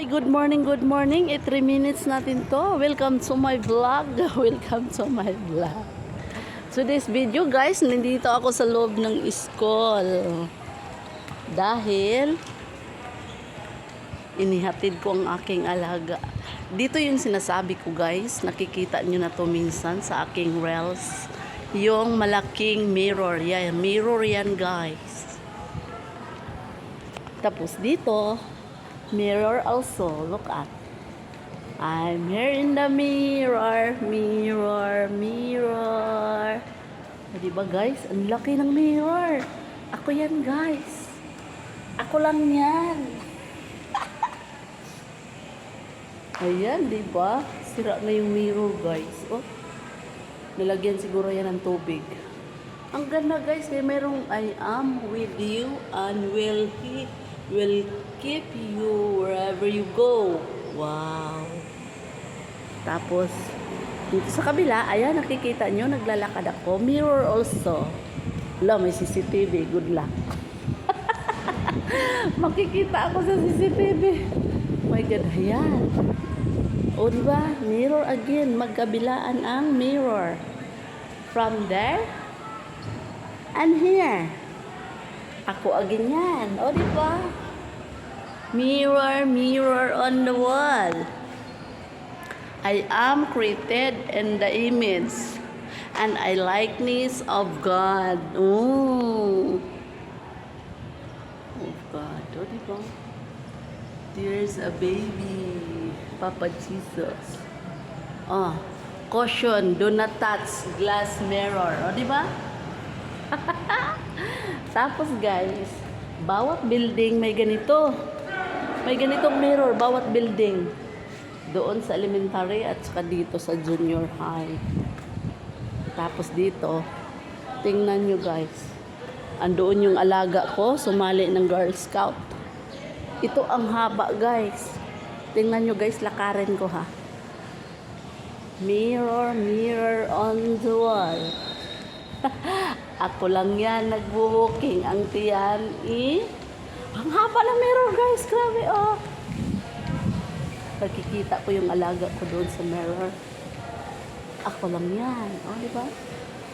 Hi, good morning, good morning. 3 minutes natin to. Welcome to my vlog. Welcome to my vlog. So this video guys, nandito ako sa loob ng school. Dahil inihatid ko ang aking alaga. Dito yung sinasabi ko guys, nakikita nyo na to minsan sa aking reels. Yung malaking mirror. Yan, mirror yan guys. Tapos dito, mirror also. Look at. I'm here in the mirror. Mirror, mirror. Diba guys? Ang laki ng mirror. Ako yan guys. Ako lang yan. Ayan, diba? Sira na yung mirror guys. Oh. Nilagyan siguro yan ng tubig. Ang ganda guys. Kaya merong I am with you and will keep you wherever you go. Wow. Tapos, dito sa kabila, ayan, nakikita nyo, naglalakad ako. Mirror also. Wala, may CCTV. Good luck. Makikita ako sa CCTV. My God, ayan. O, diba? Mirror again. Magkabilaan ang mirror. From there, and here. Ako again yan. O, diba? Mirror, mirror on the wall. I am created in the image and I likeness of God. Oh. Of God. O, diba? There's a baby. Papa Jesus. Oh. Caution, do not touch glass mirror. O, diba? Tapos guys, bawat building may ganito. May ganitong mirror, bawat building. Doon sa elementary at saka dito sa junior high. Tapos dito, tingnan nyo guys. Andoon yung alaga ko, sumali ng Girl Scout. Ito ang haba guys. Tingnan nyo guys, lakarin ko ha. Mirror, mirror on the wall. Ako lang yan, nag-walking. Ang tiyan, ang haba ng mirror guys, grabe oh. Pagkikita ko yung alaga ko doon sa mirror. Ako lang yan, oh diba?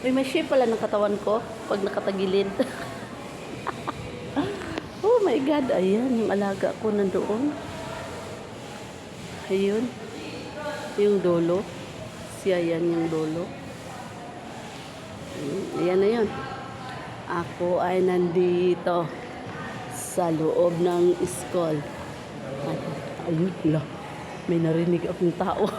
May shape pala ng katawan ko pag nakatagilid. Oh my God, ayan yung alaga ko nandoon. Ayun, yung dolo. Siya yan yung dolo. Ayan na yun. Ako ay nandito sa loob ng school. Ayun lang. May narinig akong tao.